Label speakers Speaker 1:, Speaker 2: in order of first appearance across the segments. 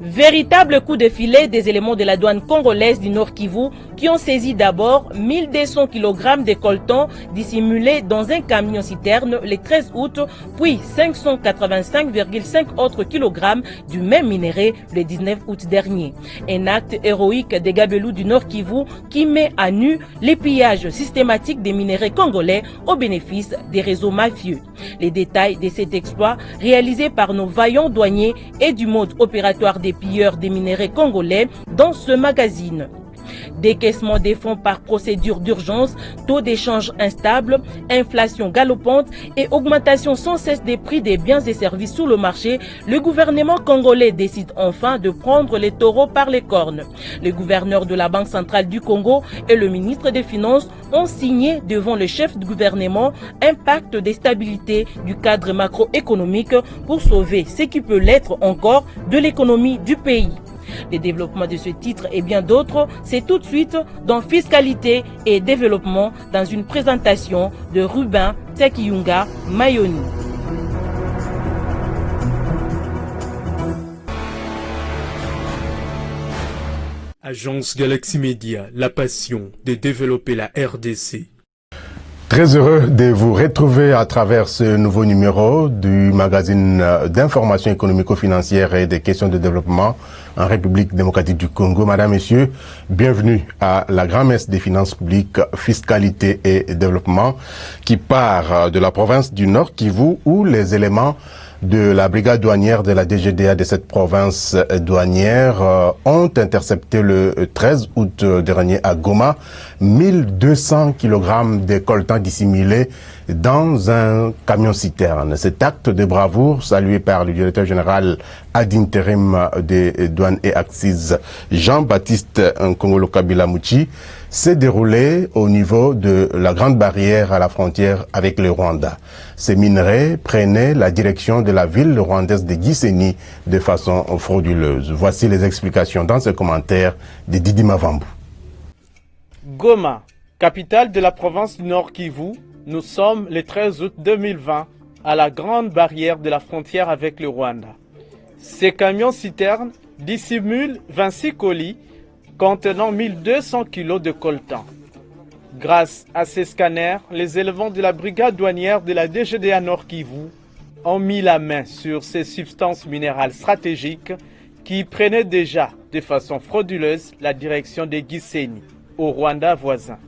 Speaker 1: Véritable coup de filet des éléments de la douane congolaise du Nord Kivu qui ont saisi d'abord 1200 kg de coltan dissimulés dans un camion-citerne le 13 août, puis 585,5 autres kilogrammes du même minerai le 19 août dernier. Un acte héroïque des gabelous du Nord Kivu qui met à nu les pillages systématiques des minerais congolais au bénéfice des réseaux mafieux. Les détails de cet exploit réalisé par nos vaillants douaniers et du mode opératoire des pilleurs des minerais congolais dans ce magazine. Décaissement des fonds par procédure d'urgence, taux d'échange instable, inflation galopante et augmentation sans cesse des prix des biens et services sur le marché, le gouvernement congolais décide enfin de prendre les taureaux par les cornes. Le gouverneur de la Banque centrale du Congo et le ministre des Finances ont signé devant le chef du gouvernement un pacte de stabilité du cadre macroéconomique pour sauver ce qui peut l'être encore de l'économie du pays. Le développement de ce titre et bien d'autres, c'est tout de suite dans Fiscalité et Développement dans une présentation de Ruben Tekiyunga Mayoni.
Speaker 2: Agence Galaxy Media, la passion de développer la RDC.
Speaker 3: Très heureux de vous retrouver à travers ce nouveau numéro du magazine d'information économico-financière et des questions de développement en République démocratique du Congo. Madame, Messieurs, bienvenue à la grand-messe des finances publiques, fiscalité et développement qui part de la province du Nord Kivu où les éléments de la brigade douanière de la DGDA de cette province douanière ont intercepté le 13 août dernier à Goma 1200 kg de coltan dissimulés dans un camion-citerne. Cet acte de bravoure, salué par le directeur général ad intérim des douanes et axes, Jean-Baptiste Nkongolo Kabila Mouchi, s'est déroulé au niveau de la grande barrière à la frontière avec le Rwanda. Ces minerais prenaient la direction de la ville rwandaise de Gisenyi de façon frauduleuse. Voici les explications dans ce commentaire de Didi Mavambu.
Speaker 4: Goma, capitale de la province du Nord Kivu, nous sommes le 13 août 2020 à la grande barrière de la frontière avec le Rwanda. Ces camions-citernes dissimulent 26 colis contenant 1200 kg de coltan. Grâce à ces scanners, les éléments de la brigade douanière de la DGDA Nord Kivu ont mis la main sur ces substances minérales stratégiques qui prenaient déjà de façon frauduleuse la direction de Gisenyi, au Rwanda voisin.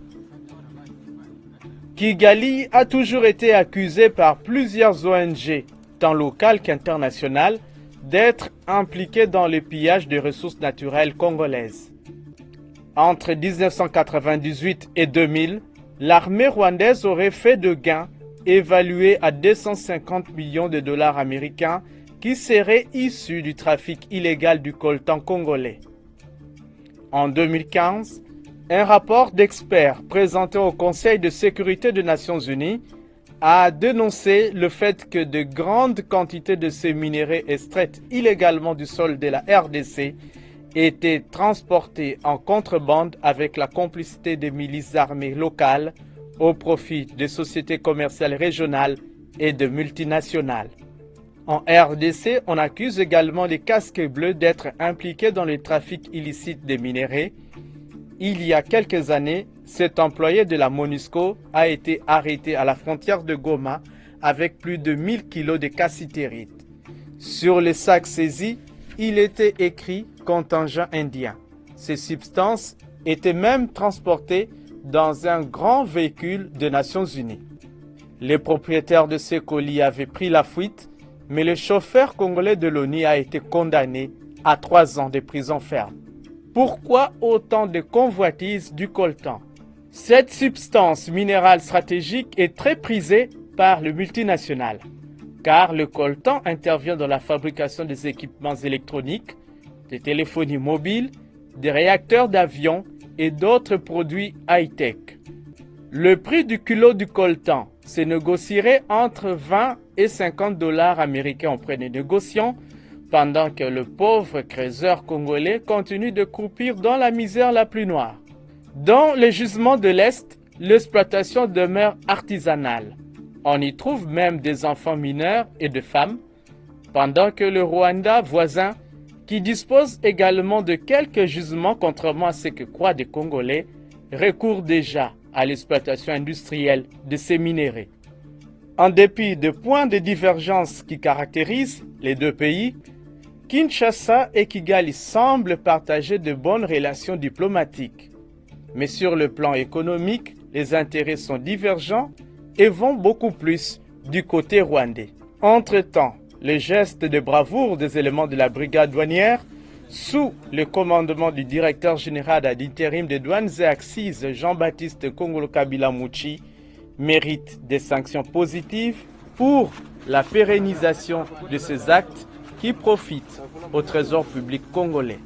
Speaker 4: Kigali a toujours été accusé par plusieurs ONG, tant locales qu'internationales, d'être impliqué dans le pillage des ressources naturelles congolaises. Entre 1998 et 2000, l'armée rwandaise aurait fait de gains évalués à 250 millions de dollars américains qui seraient issus du trafic illégal du coltan congolais. En 2015, un rapport d'experts présenté au Conseil de sécurité des Nations Unies a dénoncé le fait que de grandes quantités de ces minéraux extraits illégalement du sol de la RDC étaient transportés en contrebande avec la complicité des milices armées locales au profit des sociétés commerciales régionales et de multinationales. En RDC, on accuse également les casques bleus d'être impliqués dans le trafic illicite des minéraux. Il y a quelques années, cet employé de la MONUSCO a été arrêté à la frontière de Goma avec plus de 1000 kilos de cassitérite. Sur les sacs saisis, il était écrit « contingent indien ». Ces substances étaient même transportées dans un grand véhicule des Nations Unies. Les propriétaires de ces colis avaient pris la fuite, mais le chauffeur congolais de l'ONU a été condamné à 3 ans de prison ferme. Pourquoi autant de convoitises du coltan? Cette substance minérale stratégique est très prisée par le multinational, car le coltan intervient dans la fabrication des équipements électroniques, des téléphonies mobiles, des réacteurs d'avion et d'autres produits high-tech. Le prix du kilo du coltan se négocierait entre 20 et 50 dollars américains auprès des négociants, pendant que le pauvre creuseur congolais continue de croupir dans la misère la plus noire. Dans les gisements de l'Est, l'exploitation demeure artisanale. On y trouve même des enfants mineurs et de femmes, pendant que le Rwanda voisin qui dispose également de quelques gisements, contrairement à ce que croient des Congolais, recourt déjà à l'exploitation industrielle de ces minéraux. En dépit des points de divergence qui caractérisent les deux pays, Kinshasa et Kigali semblent partager de bonnes relations diplomatiques. Mais sur le plan économique, les intérêts sont divergents et vont beaucoup plus du côté rwandais. Entre-temps, les gestes de bravoure des éléments de la brigade douanière, sous le commandement du directeur général à l'intérim des douanes et accises Jean-Baptiste Kongolo Kabila Mouchi, méritent des sanctions positives pour la pérennisation de ces actes qui profitent au trésor public congolais.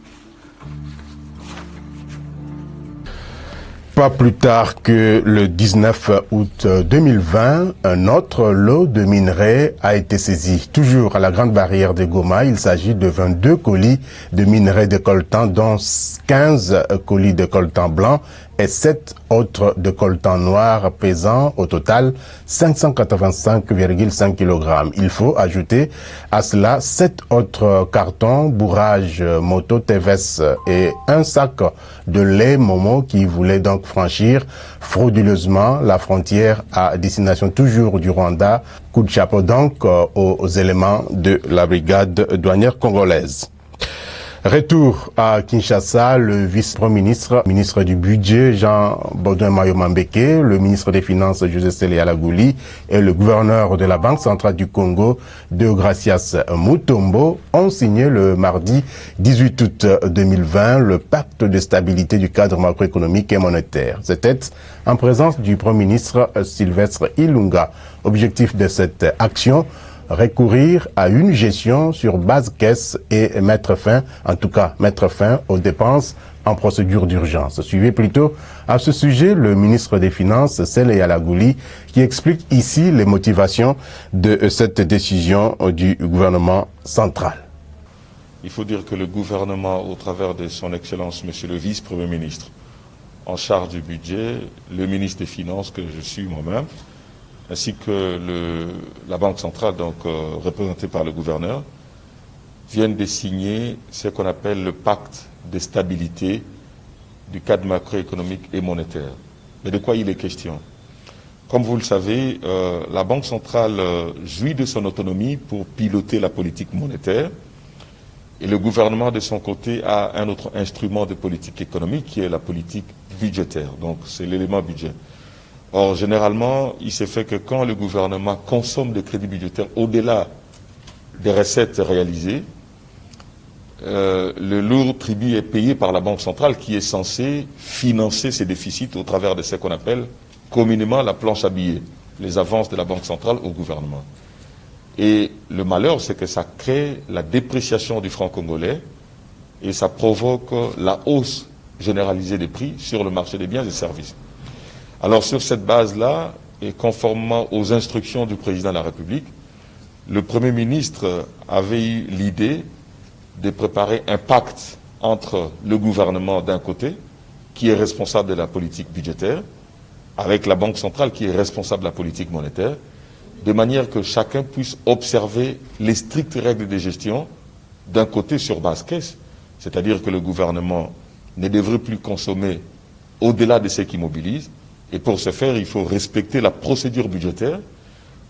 Speaker 3: Pas plus tard que le 19 août 2020, un autre lot de minerais a été saisi. Toujours à la Grande Barrière de Goma, il s'agit de 22 colis de minerais de coltan, dont 15 colis de coltan blanc et 7 autres de coltan noir, pesant au total 585,5 kg. Il faut ajouter à cela 7 autres cartons, bourrage moto TVS et un sac de lait Momo qui voulait donc franchir frauduleusement la frontière à destination toujours du Rwanda. Coup de chapeau donc aux éléments de la brigade douanière congolaise. Retour à Kinshasa, le vice-premier ministre du budget Jean-Baudouin Mayomambeke, le ministre des Finances José Sele Alagouli et le gouverneur de la Banque centrale du Congo, Deogracias Mutombo, ont signé le mardi 18 août 2020 le pacte de stabilité du cadre macroéconomique et monétaire. C'était en présence du premier ministre Sylvestre Ilunga. Objectif de cette action, recourir à une gestion sur base caisse et mettre fin aux dépenses en procédure d'urgence. Suivez plutôt à ce sujet le ministre des Finances, Sele Alagouli, qui explique ici les motivations de cette décision du gouvernement central.
Speaker 5: Il faut dire que le gouvernement, au travers de son Excellence, Monsieur le Vice-Premier ministre, en charge du budget, le ministre des Finances, que je suis moi-même, ainsi que la Banque centrale, donc représentée par le gouverneur, viennent de signer ce qu'on appelle le pacte de stabilité du cadre macroéconomique et monétaire. Mais de quoi il est question? Comme vous le savez, la Banque centrale jouit de son autonomie pour piloter la politique monétaire, et le gouvernement, de son côté, a un autre instrument de politique économique qui est la politique budgétaire. Donc c'est l'élément budget. Or, généralement, il s'est fait que quand le gouvernement consomme des crédits budgétaires au-delà des recettes réalisées, le lourd tribut est payé par la Banque centrale qui est censée financer ces déficits au travers de ce qu'on appelle communément la planche à billets, les avances de la Banque centrale au gouvernement. Et le malheur, c'est que ça crée la dépréciation du franc congolais et ça provoque la hausse généralisée des prix sur le marché des biens et services. Alors sur cette base-là, et conformément aux instructions du président de la République, le Premier ministre avait eu l'idée de préparer un pacte entre le gouvernement d'un côté, qui est responsable de la politique budgétaire, avec la Banque centrale qui est responsable de la politique monétaire, de manière que chacun puisse observer les strictes règles de gestion d'un côté sur base caisse, c'est-à-dire que le gouvernement ne devrait plus consommer au-delà de ce qui mobilise. Et pour ce faire, il faut respecter la procédure budgétaire.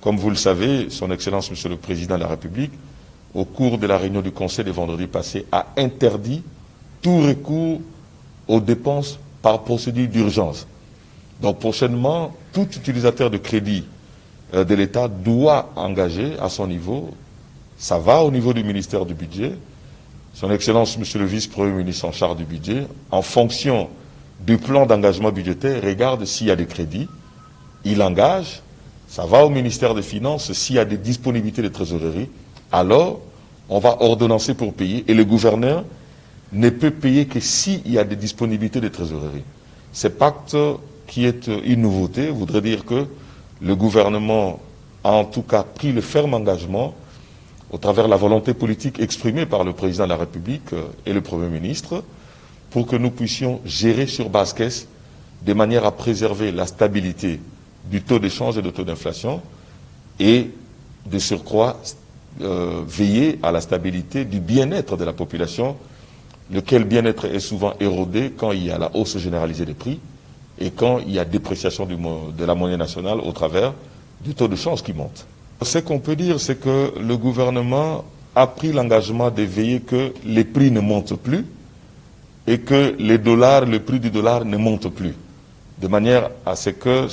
Speaker 5: Comme vous le savez, Son Excellence, Monsieur le Président de la République, au cours de la réunion du Conseil de vendredi passé, a interdit tout recours aux dépenses par procédure d'urgence. Donc prochainement, tout utilisateur de crédit de l'État doit engager à son niveau, ça va au niveau du ministère du Budget, Son Excellence, Monsieur le Vice-Premier ministre en charge du budget, en fonction du plan d'engagement budgétaire, regarde s'il y a des crédits, il engage, ça va au ministère des Finances, s'il y a des disponibilités de trésorerie, alors on va ordonnancer pour payer, et le gouverneur ne peut payer que s'il y a des disponibilités de trésorerie. Ce pacte, qui est une nouveauté, voudrait dire que le gouvernement a en tout cas pris le ferme engagement, au travers de la volonté politique exprimée par le président de la République et le Premier ministre, pour que nous puissions gérer sur base caisse de manière à préserver la stabilité du taux d'échange et du taux d'inflation et de surcroît veiller à la stabilité du bien-être de la population, lequel bien-être est souvent érodé quand il y a la hausse généralisée des prix et quand il y a dépréciation de la monnaie nationale au travers du taux de change qui monte. Ce qu'on peut dire, c'est que le gouvernement a pris l'engagement de veiller que les prix ne montent plus et que le prix du dollar ne monte plus, de manière à ce que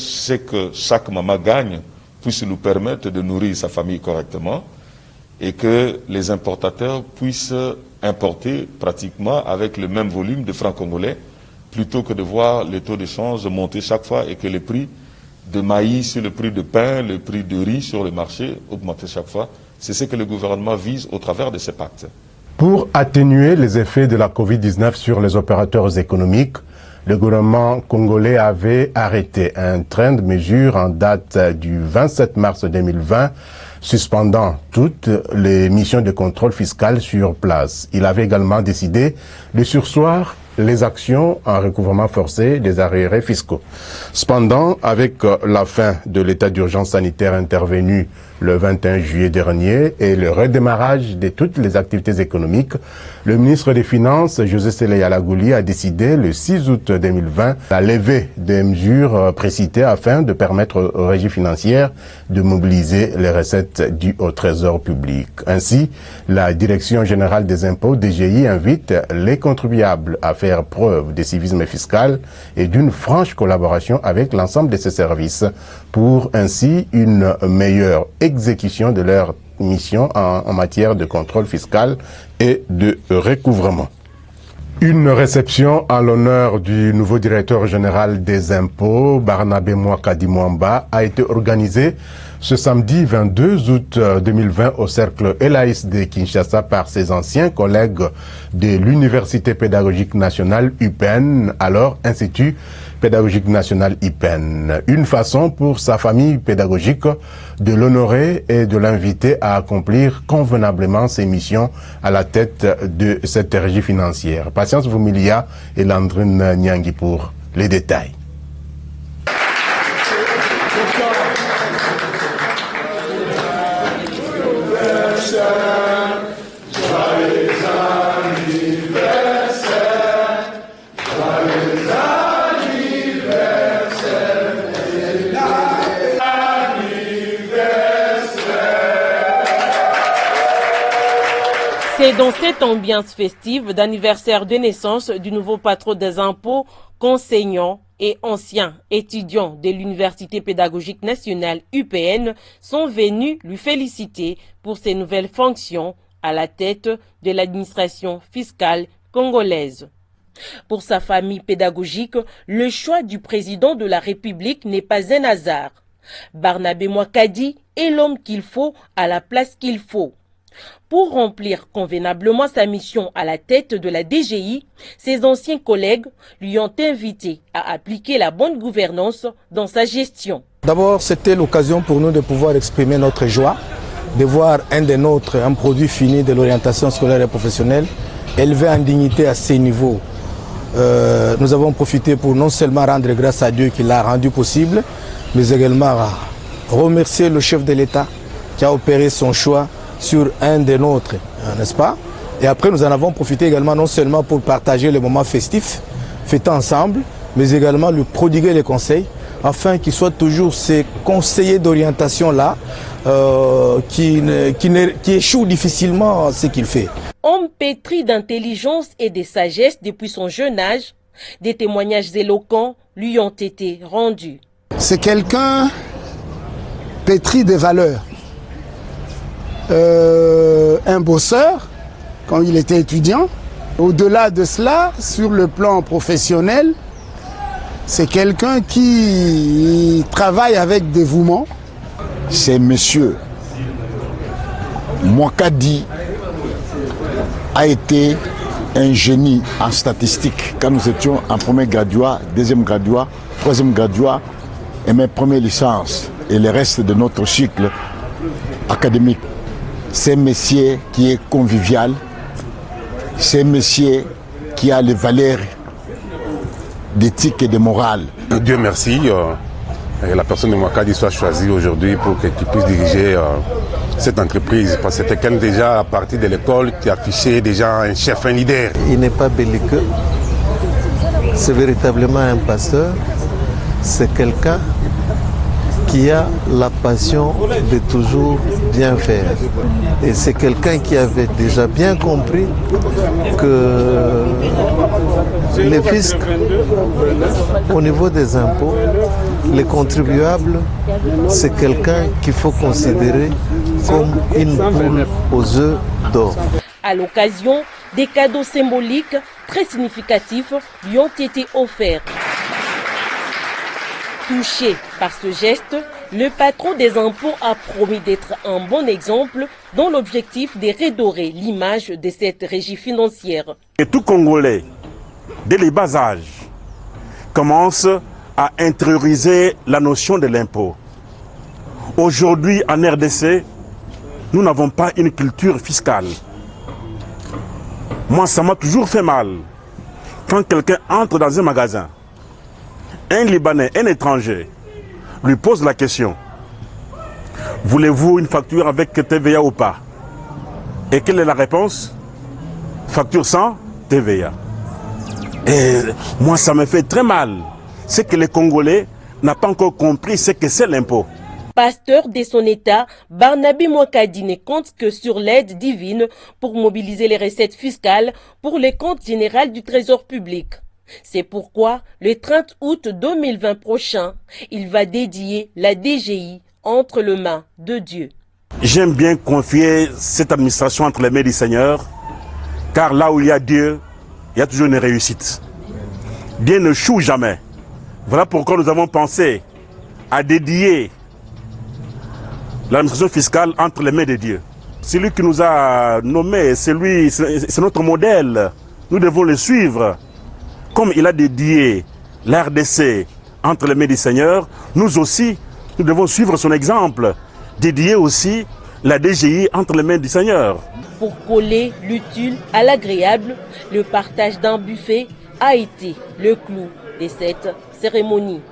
Speaker 5: chaque maman gagne puisse nous permettre de nourrir sa famille correctement et que les importateurs puissent importer pratiquement avec le même volume de francs congolais plutôt que de voir les taux de change monter chaque fois et que les prix de maïs, le prix de pain, le prix de riz sur le marché augmenter chaque fois. C'est ce que le gouvernement vise au travers de ces pactes.
Speaker 3: Pour atténuer les effets de la Covid-19 sur les opérateurs économiques, le gouvernement congolais avait arrêté un train de mesures en date du 27 mars 2020, suspendant toutes les missions de contrôle fiscal sur place. Il avait également décidé de surseoir les actions en recouvrement forcé des arriérés fiscaux. Cependant, avec la fin de l'état d'urgence sanitaire intervenu le 21 juillet dernier et le redémarrage de toutes les activités économiques, le ministre des Finances, José Sélé Yalagouli, a décidé le 6 août 2020 la levée des mesures précitées afin de permettre aux régies financières de mobiliser les recettes dues au trésor public. Ainsi, la Direction générale des impôts, DGI, invite les contribuables à faire preuve de civisme fiscal et d'une franche collaboration avec l'ensemble de ces services pour ainsi une meilleure exécution de leur mission en matière de contrôle fiscal et de recouvrement. Une réception en l'honneur du nouveau directeur général des impôts, Barnabé Mwakadi Mwamba, a été organisée ce samedi 22 août 2020 au cercle Elaïs de Kinshasa par ses anciens collègues de l'Université pédagogique nationale UPEN, alors Institut pédagogique national UPEN. Une façon pour sa famille pédagogique de l'honorer et de l'inviter à accomplir convenablement ses missions à la tête de cette régie financière. Patience Vumilia et Landrine Nyangi pour les détails.
Speaker 1: C'est dans cette ambiance festive d'anniversaire de naissance du nouveau patron des impôts qu'enseignants et anciens étudiants de l'Université pédagogique nationale UPN sont venus lui féliciter pour ses nouvelles fonctions à la tête de l'administration fiscale congolaise. Pour sa famille pédagogique, le choix du président de la République n'est pas un hasard. Barnabé Mwakadi est l'homme qu'il faut à la place qu'il faut. Pour remplir convenablement sa mission à la tête de la DGI, ses anciens collègues lui ont invité à appliquer la bonne gouvernance dans sa gestion.
Speaker 6: D'abord, c'était l'occasion pour nous de pouvoir exprimer notre joie, de voir un des nôtres, un produit fini de l'orientation scolaire et professionnelle, élevé en dignité à ces niveaux. Nous avons profité pour non seulement rendre grâce à Dieu qui l'a rendu possible, mais également remercier le chef de l'État qui a opéré son choix sur un des nôtres, n'est-ce pas? Et après, nous en avons profité également non seulement pour partager les moments festifs, fêter ensemble, mais également lui prodiguer les conseils, afin qu'il soit toujours ces conseillers d'orientation-là qui échouent difficilement à ce qu'il fait.
Speaker 1: Homme pétri d'intelligence et de sagesse depuis son jeune âge, des témoignages éloquents lui ont été rendus.
Speaker 7: C'est quelqu'un pétri de valeurs. Un bosseur quand il était étudiant. Au-delà de cela, sur le plan professionnel, c'est quelqu'un qui travaille avec dévouement.
Speaker 8: C'est monsieur Mwakadi a été un génie en statistique. Quand nous étions en premier graduat, deuxième graduat, troisième graduat et mes premières licences et le reste de notre cycle académique. C'est un monsieur qui est convivial, c'est un monsieur qui a les valeurs d'éthique et de morale.
Speaker 9: Dieu merci, la personne de Mwakadi soit choisie aujourd'hui pour qu'il puisse diriger
Speaker 3: cette entreprise, parce que c'était quelqu'un déjà à partir de l'école qui affichait déjà un chef, un leader.
Speaker 9: Il n'est pas belliqueux, c'est véritablement un pasteur, c'est quelqu'un qui a la passion de toujours bien faire. Et c'est quelqu'un qui avait déjà bien compris que les fiscs, au niveau des impôts, les contribuables, c'est quelqu'un qu'il faut considérer comme une poule aux œufs d'or.
Speaker 1: À l'occasion, des cadeaux symboliques très significatifs lui ont été offerts. Touché par ce geste, le patron des impôts a promis d'être un bon exemple dans l'objectif de redorer l'image de cette régie financière.
Speaker 10: Et tout Congolais, dès les bas âges, commence à intérioriser la notion de l'impôt. Aujourd'hui, en RDC, nous n'avons pas une culture fiscale. Moi, ça m'a toujours fait mal. Quand quelqu'un entre dans un magasin, un Libanais, un étranger, lui pose la question: voulez-vous une facture avec TVA ou pas? Et quelle est la réponse? Facture sans TVA. Et moi, ça me fait très mal. C'est que les Congolais n'ont pas encore compris ce que c'est l'impôt.
Speaker 1: Pasteur de son État, Barnabé Mwakadi ne compte que sur l'aide divine pour mobiliser les recettes fiscales pour les comptes généraux du Trésor public. C'est pourquoi, le 30 août 2020 prochain, il va dédier la DGI entre les mains de Dieu.
Speaker 10: J'aime bien confier cette administration entre les mains du Seigneur, car là où il y a Dieu, il y a toujours une réussite. Dieu ne choue jamais. Voilà pourquoi nous avons pensé à dédier l'administration fiscale entre les mains de Dieu. C'est lui qui nous a nommés, c'est notre modèle. Nous devons le suivre. Comme il a dédié l'RDC entre les mains du Seigneur, nous aussi, nous devons suivre son exemple, dédier aussi la DGI entre les mains du Seigneur.
Speaker 1: Pour coller l'utile à l'agréable, le partage d'un buffet a été le clou de cette cérémonie.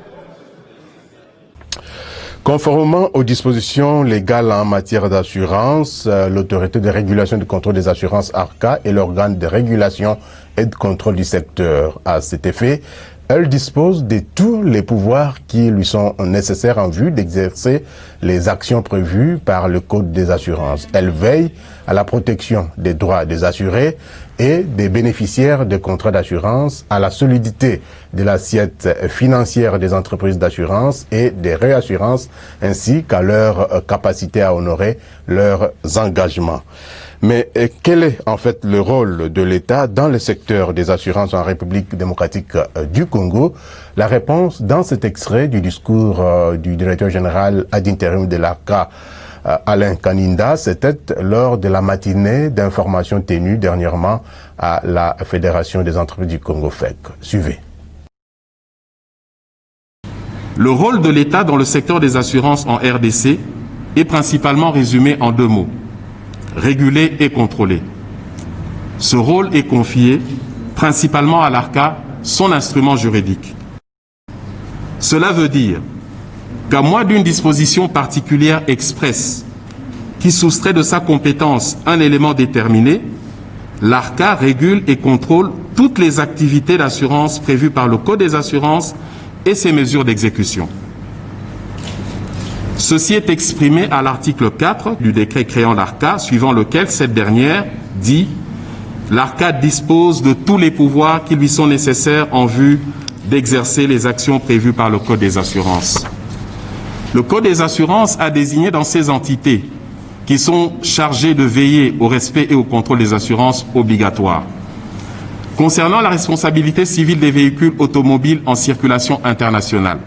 Speaker 3: Conformément aux dispositions légales en matière d'assurance, l'autorité de régulation et de contrôle des assurances ARCA est l'organe de régulation et de contrôle du secteur. À cet effet, elle dispose de tous les pouvoirs qui lui sont nécessaires en vue d'exercer les actions prévues par le Code des assurances. Elle veille à la protection des droits des assurés et des bénéficiaires de contrats d'assurance, à la solidité de l'assiette financière des entreprises d'assurance et des réassurances, ainsi qu'à leur capacité à honorer leurs engagements. Mais quel est en fait le rôle de l'État dans le secteur des assurances en République démocratique du Congo? La réponse dans cet extrait du discours du directeur général ad interim de l'ARCA, Alain Kaninda, c'était lors de la matinée d'information tenue dernièrement à la Fédération des entreprises du Congo FEC. Suivez.
Speaker 11: Le rôle de l'État dans le secteur des assurances en RDC est principalement résumé en deux mots: réguler et contrôler. Ce rôle est confié principalement à l'ARCA, son instrument juridique. Cela veut dire qu'à moins d'une disposition particulière expresse qui soustrait de sa compétence un élément déterminé, l'ARCA régule et contrôle toutes les activités d'assurance prévues par le Code des assurances et ses mesures d'exécution. Ceci est exprimé à l'article 4 du décret créant l'ARCA, suivant lequel cette dernière dit « L'ARCA dispose de tous les pouvoirs qui lui sont nécessaires en vue d'exercer les actions prévues par le Code des assurances ». Le Code des assurances a désigné dans ces entités qui sont chargées de veiller au respect et au contrôle des assurances obligatoires. Concernant la responsabilité civile des véhicules automobiles en circulation internationale,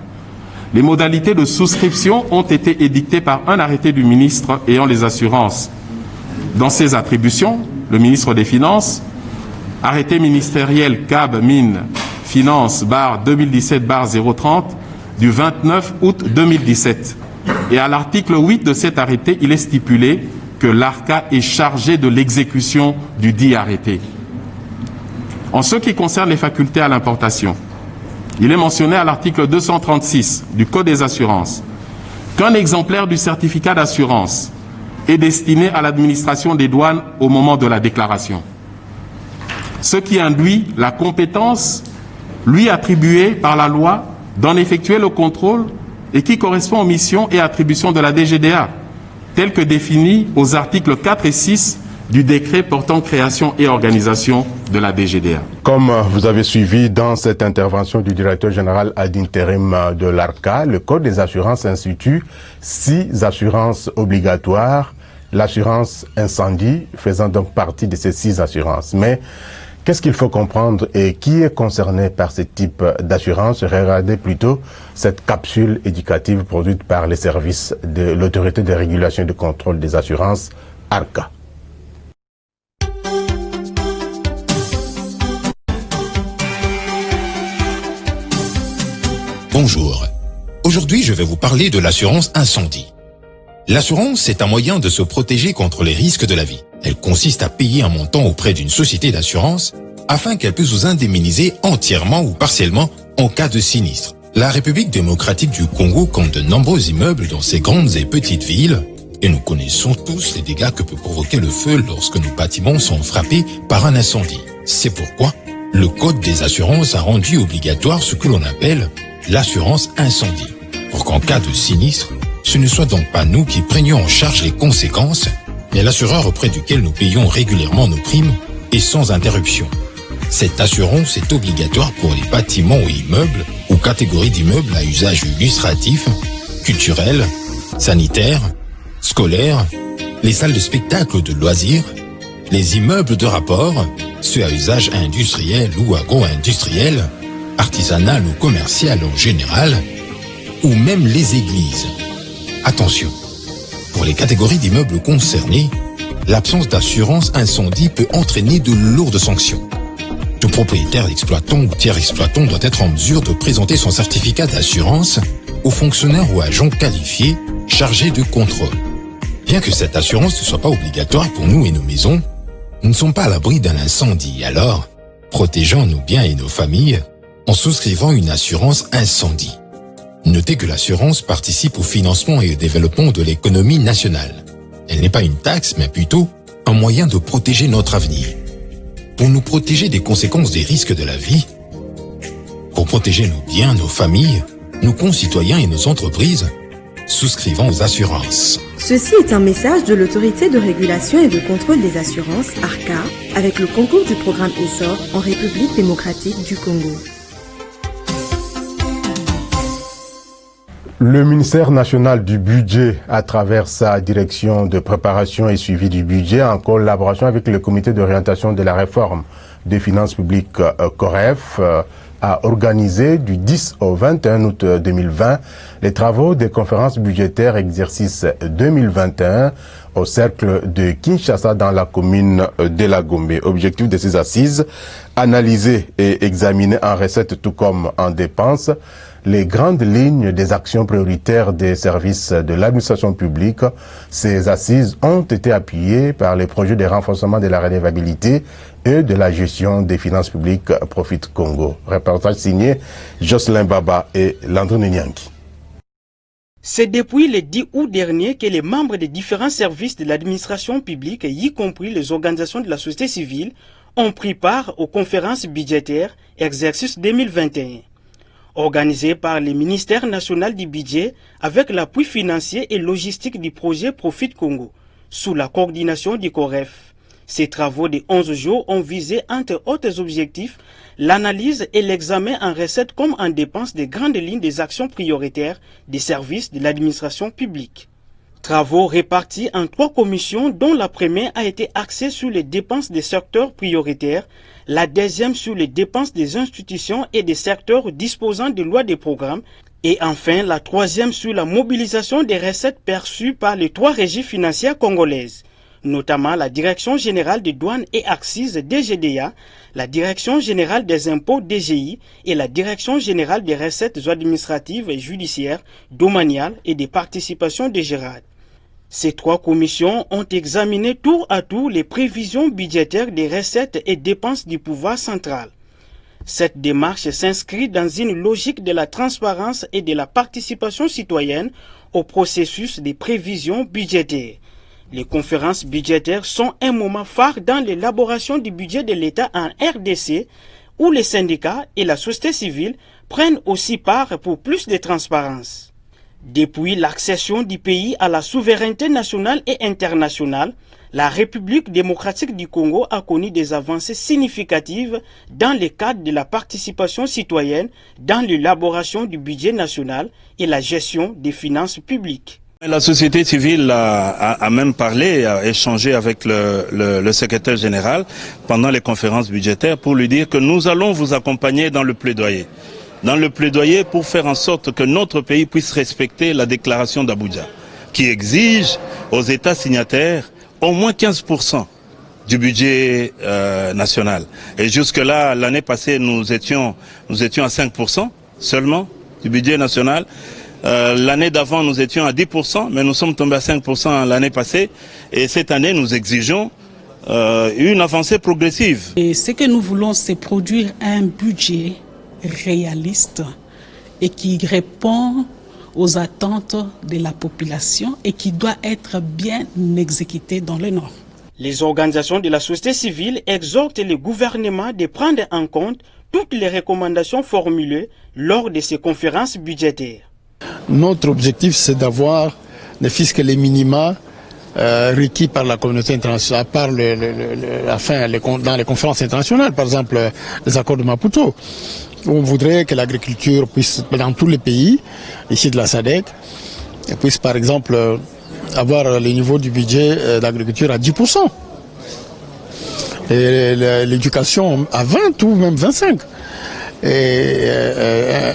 Speaker 11: les modalités de souscription ont été édictées par un arrêté du ministre ayant les assurances. Dans ses attributions, le ministre des Finances, arrêté ministériel CAB Mine Finance bar 2017-030 du 29 août 2017. Et à l'article 8 de cet arrêté, il est stipulé que l'ARCA est chargé de l'exécution du dit arrêté. En ce qui concerne les facultés à l'importation, il est mentionné à l'article 236 du Code des assurances qu'un exemplaire du certificat d'assurance est destiné à l'administration des douanes au moment de la déclaration. Ce qui induit la compétence lui attribuée par la loi d'en effectuer le contrôle et qui correspond aux missions et attributions de la DGDA, telles que définies aux articles 4 et 6 du décret portant création et organisation de la DGDA.
Speaker 3: Comme vous avez suivi dans cette intervention du directeur général ad intérim de l'ARCA, le Code des assurances institue 6 assurances obligatoires, l'assurance incendie faisant donc partie de ces 6 assurances. Mais qu'est-ce qu'il faut comprendre et qui est concerné par ce type d'assurance? Regardez plutôt cette capsule éducative produite par les services de l'autorité de régulation et de contrôle des assurances, ARCA.
Speaker 12: Bonjour. Aujourd'hui, je vais vous parler de l'assurance incendie. L'assurance est un moyen de se protéger contre les risques de la vie. Elle consiste à payer un montant auprès d'une société d'assurance afin qu'elle puisse vous indemniser entièrement ou partiellement en cas de sinistre. La République démocratique du Congo compte de nombreux immeubles dans ses grandes et petites villes et nous connaissons tous les dégâts que peut provoquer le feu lorsque nos bâtiments sont frappés par un incendie. C'est pourquoi le Code des assurances a rendu obligatoire ce que l'on appelle l'assurance incendie, pour qu'en cas de sinistre, ce ne soit donc pas nous qui prenions en charge les conséquences, mais l'assureur auprès duquel nous payons régulièrement nos primes et sans interruption. Cette assurance est obligatoire pour les bâtiments ou immeubles ou catégories d'immeubles à usage illustratif, culturel, sanitaire, scolaire, les salles de spectacle ou de loisirs, les immeubles de rapport, ceux à usage industriel ou agro-industriel, artisanal ou commercial en général, ou même les églises. Attention, pour les catégories d'immeubles concernés, l'absence d'assurance incendie peut entraîner de lourdes sanctions. Tout propriétaire exploitant ou tiers exploitant doit être en mesure de présenter son certificat d'assurance au fonctionnaire ou agent qualifié chargé de contrôle. Bien que cette assurance ne soit pas obligatoire pour nous et nos maisons, nous ne sommes pas à l'abri d'un incendie, alors protégeons nos biens et nos familles en souscrivant une assurance incendie. Notez que l'assurance participe au financement et au développement de l'économie nationale. Elle n'est pas une taxe, mais plutôt un moyen de protéger notre avenir. Pour nous protéger des conséquences des risques de la vie, pour protéger nos biens, nos familles, nos concitoyens et nos entreprises, souscrivons aux assurances.
Speaker 13: Ceci est un message de l'autorité de régulation et de contrôle des assurances, ARCA, avec le concours du programme ESSOR en République démocratique du Congo.
Speaker 3: Le ministère national du budget, à travers sa direction de préparation et suivi du budget, en collaboration avec le comité d'orientation de la réforme des finances publiques COREF, a organisé du 10 au 21 août 2020 les travaux des conférences budgétaires exercice 2021 au cercle de Kinshasa dans la commune de la Gombe. Objectif de ces assises, analyser et examiner en recettes tout comme en dépenses les grandes lignes des actions prioritaires des services de l'administration publique. Ces assises ont été appuyées par les projets de renforcement de la redevabilité et de la gestion des finances publiques Profit Congo. Reportage signé Jocelyn Baba et Landry Nyanki.
Speaker 14: C'est depuis le 10 août dernier que les membres des différents services de l'administration publique, y compris les organisations de la société civile, ont pris part aux conférences budgétaires exercice 2021. Organisées par le ministère national du budget avec l'appui financier et logistique du projet Profit Congo, sous la coordination du COREF. Ces travaux de 11 jours ont visé, entre autres objectifs, l'analyse et l'examen en recettes comme en dépenses des grandes lignes des actions prioritaires des services de l'administration publique. Travaux répartis en 3 commissions dont la première a été axée sur les dépenses des secteurs prioritaires, la deuxième sur les dépenses des institutions et des secteurs disposant de lois de programmes et enfin la troisième sur la mobilisation des recettes perçues par les 3 régies financières congolaises, notamment la Direction générale des douanes et accises DGDA, la Direction générale des impôts DGI et la Direction générale des recettes administratives et judiciaires, domaniales et des participations DGRAD. Ces 3 commissions ont examiné tour à tour les prévisions budgétaires des recettes et dépenses du pouvoir central. Cette démarche s'inscrit dans une logique de la transparence et de la participation citoyenne au processus des prévisions budgétaires. Les conférences budgétaires sont un moment phare dans l'élaboration du budget de l'État en RDC, où les syndicats et la société civile prennent aussi part pour plus de transparence. Depuis l'accession du pays à la souveraineté nationale et internationale, la République démocratique du Congo a connu des avancées significatives dans le cadre de la participation citoyenne dans l'élaboration du budget national et la gestion des finances publiques.
Speaker 15: La société civile a même parlé, a échangé avec le secrétaire général pendant les conférences budgétaires pour lui dire que nous allons vous accompagner dans le plaidoyer. Dans le plaidoyer pour faire en sorte que notre pays puisse respecter la déclaration d'Abuja, qui exige aux États signataires au moins 15% du budget national. Et jusque-là, l'année passée, nous étions à 5% seulement du budget national. L'année d'avant, nous étions à 10%, mais nous sommes tombés à 5% l'année passée. Et cette année, nous exigeons une avancée progressive.
Speaker 16: Et ce que nous voulons, c'est produire un budget réaliste et qui répond aux attentes de la population et qui doit être bien exécuté dans le Nord.
Speaker 14: Les organisations de la société civile exhortent le gouvernement de prendre en compte toutes les recommandations formulées lors de ces conférences budgétaires.
Speaker 6: Notre objectif, c'est d'avoir ne fût-ce que les minima requis par la communauté internationale, par dans les conférences internationales, par exemple les accords de Maputo. On voudrait que l'agriculture puisse, dans tous les pays, ici de la SADC, puisse par exemple avoir le niveau du budget d'agriculture à 10%. Et l'éducation à 20 ou même 25%. Et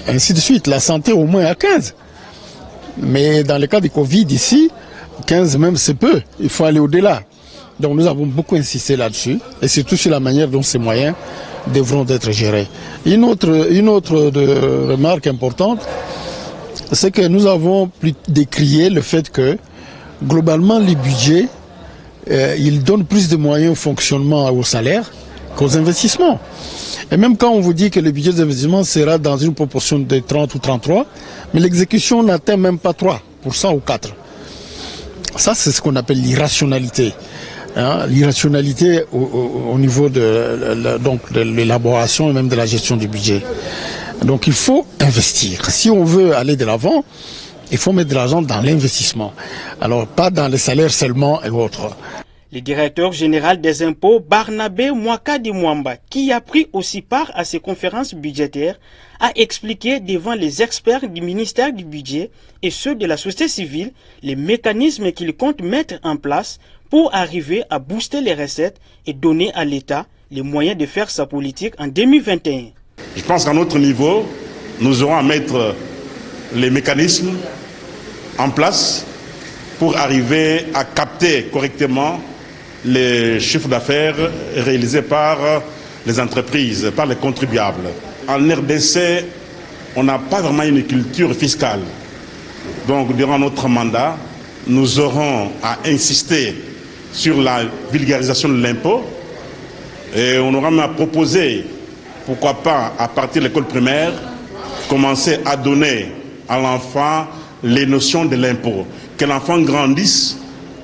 Speaker 6: ainsi de suite. La santé au moins à 15%. Mais dans le cas du Covid ici, 15 même c'est peu. Il faut aller au-delà. Donc nous avons beaucoup insisté là-dessus. Et surtout sur la manière dont ces moyens devront être gérés. Une autre remarque importante, c'est que nous avons décrié le fait que globalement les budgets, ils donnent plus de moyens au fonctionnement, au salaire qu'aux investissements. Et même quand on vous dit que le budget d'investissement sera dans une proportion de 30 ou 33, mais l'exécution n'atteint même pas 3% ou 4%. Ça, c'est ce qu'on appelle l'irrationalité. Hein, l'irrationalité au niveau de l'élaboration et même de la gestion du budget. Donc il faut investir. Si on veut aller de l'avant, il faut mettre de l'argent dans l'investissement. Alors pas dans les salaires seulement et autres.
Speaker 14: Le directeur général des impôts, Barnabé Mwakadi Mwamba, qui a pris aussi part à ces conférences budgétaires, a expliqué devant les experts du ministère du Budget et ceux de la société civile les mécanismes qu'il compte mettre en place pour arriver à booster les recettes et donner à l'État les moyens de faire sa politique en 2021.
Speaker 10: Je pense qu'à notre niveau, nous aurons à mettre les mécanismes en place pour arriver à capter correctement les chiffres d'affaires réalisés par les entreprises, par les contribuables. En RDC, on n'a pas vraiment une culture fiscale. Donc, durant notre mandat, nous aurons à insister sur la vulgarisation de l'impôt et on aura même à proposer, pourquoi pas, à partir de l'école primaire, commencer à donner à l'enfant les notions de l'impôt. Que l'enfant grandisse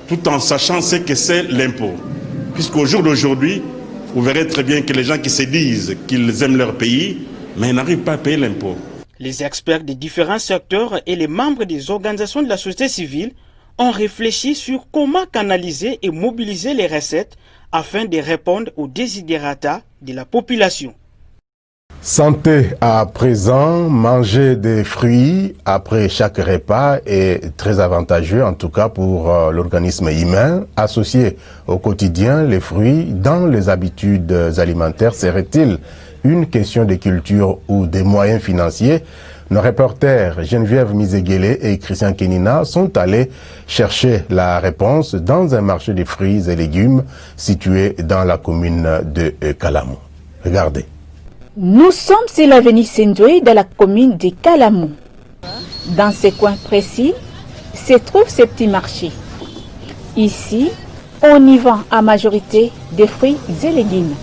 Speaker 10: tout en sachant ce que c'est l'impôt. Puisqu'au jour d'aujourd'hui, vous verrez très bien que les gens qui se disent qu'ils aiment leur pays, mais ils n'arrivent pas à payer l'impôt.
Speaker 14: Les experts des différents secteurs et les membres des organisations de la société civile ont réfléchi sur comment canaliser et mobiliser les recettes afin de répondre aux desiderata de la population.
Speaker 3: Santé à présent, manger des fruits après chaque repas est très avantageux, en tout cas pour l'organisme humain. Associé au quotidien, les fruits dans les habitudes alimentaires, serait-il une question de culture ou des moyens financiers? Nos reporters Geneviève Mizeguele et Christian Kenina sont allés chercher la réponse dans un marché de fruits et légumes situé dans la commune de Kalamou. Regardez.
Speaker 17: Nous sommes sur l'avenue Sendoué de la commune de Kalamou. Dans ce coin précis se trouve ce petit marché. Ici, on y vend en majorité des fruits et légumes.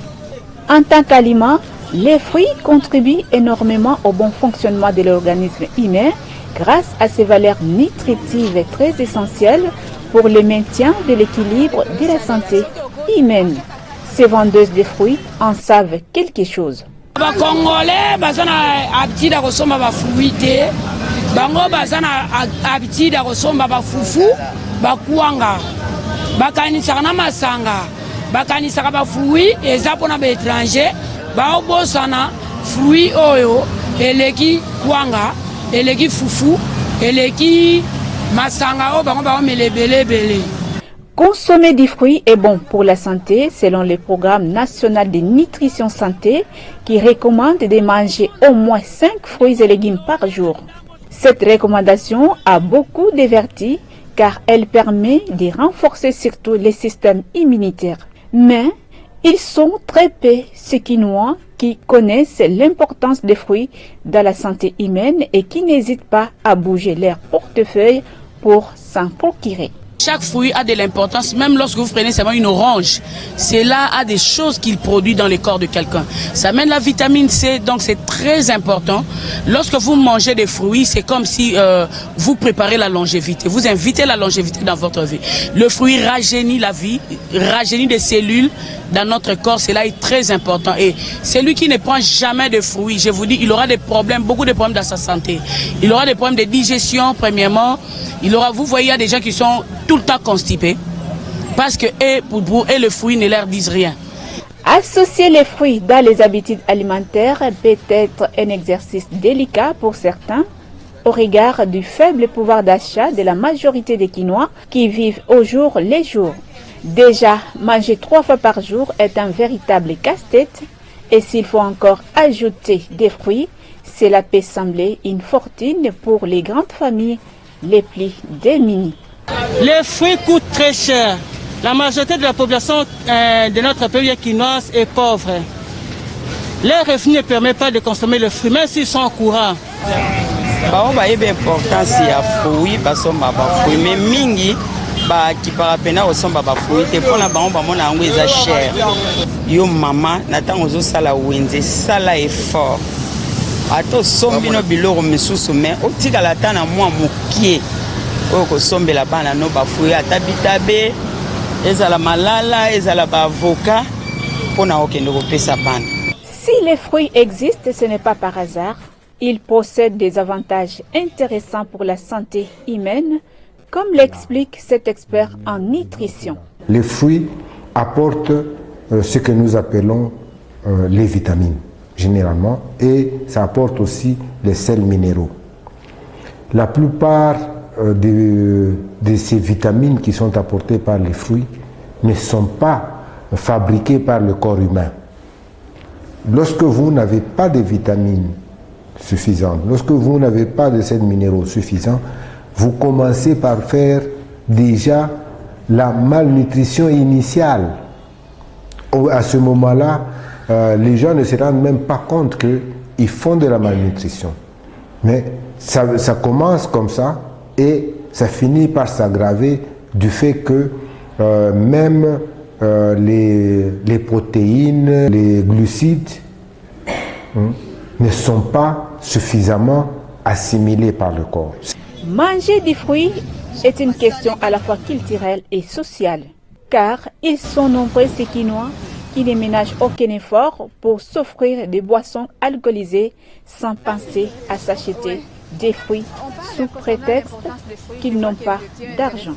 Speaker 17: En tant qu'aliment, les fruits contribuent énormément au bon fonctionnement de l'organisme humain grâce à ses valeurs nutritives très essentielles pour le maintien de l'équilibre de la santé humaine. Ces vendeuses de fruits en savent quelque chose.
Speaker 18: Les Congolais ont l'habitude de consommer des fruits, bango bazana habitude de consommer des foufou, bakuanga, bakanisaka na masanga, bakanisaka ba fruits et ça pour les étrangers, baobosana fruits oyo, eleki kuanga, eleki foufou, eleki masanga o bango ba melebele.
Speaker 17: Consommer des fruits est bon pour la santé selon le programme national de nutrition santé qui recommande de manger au moins 5 fruits et légumes par jour. Cette recommandation a beaucoup de vertus car elle permet de renforcer surtout le système immunitaire. Mais ils sont très peu ceux Quinois qui connaissent l'importance des fruits dans la santé humaine et qui n'hésitent pas à bouger leur portefeuille pour s'en procurer.
Speaker 18: Chaque fruit a de l'importance, même lorsque vous prenez seulement une orange, cela a des choses qu'il produit dans le corps de quelqu'un. Ça amène la vitamine C, donc c'est très important. Lorsque vous mangez des fruits, c'est comme si vous préparez la longévité, vous invitez la longévité dans votre vie. Le fruit rajeunit la vie, rajeunit des cellules dans notre corps, cela est très important. Et celui qui ne prend jamais de fruits, je vous dis, il aura des problèmes, beaucoup de problèmes dans sa santé. Il aura des problèmes de digestion, premièrement. Vous voyez, il y a des gens qui sont tout le temps constipés parce que pour eux, le fruit ne leur disent rien.
Speaker 17: Associer les fruits dans les habitudes alimentaires peut être un exercice délicat pour certains au regard du faible pouvoir d'achat de la majorité des Quinois qui vivent au jour le jour. Déjà, manger 3 fois par jour est un véritable casse-tête et s'il faut encore ajouter des fruits, cela peut sembler une fortune pour les grandes familles les plus démunis.
Speaker 19: Les fruits coûtent très cher. La majorité de la population de notre pays quinoise est pauvre. Les revenus ne permettent pas de consommer les fruits, même s'ils sont au courant.
Speaker 20: Il y a l'importance des fruits parce que les fruits, mais mingi, qui par peine au son baba fruits, et pour la banque, on a cher. Yo maman, n'attend aux sala wenze, sala effort. Ato sombino biloro misusu mais otika la tana mwa mukie oko sombela bana no bafuyi atabitabe ezala malala ezala ba avocat pona okende kopesa bana.
Speaker 17: Si les fruits existent, ce n'est pas par hasard. Ils possèdent des avantages intéressants pour la santé humaine, comme l'explique cet expert en nutrition.
Speaker 21: Les fruits apportent ce que nous appelons les vitamines, généralement, et ça apporte aussi les sels minéraux. La plupart de ces vitamines qui sont apportées par les fruits ne sont pas fabriquées par le corps humain. Lorsque vous n'avez pas de vitamines suffisantes, lorsque vous n'avez pas de sels minéraux suffisants, vous commencez par faire déjà la malnutrition initiale. À ce moment-là, les gens ne se rendent même pas compte qu'ils font de la malnutrition. Mais ça commence comme ça et ça finit par s'aggraver du fait que même les protéines, les glucides ne sont pas suffisamment assimilés par le corps.
Speaker 17: Manger des fruits est une question à la fois culturelle et sociale, car ils sont nombreux ces Quinois qui ne ménagent aucun effort pour s'offrir des boissons alcoolisées sans penser à s'acheter des fruits sous prétexte qu'ils n'ont pas d'argent.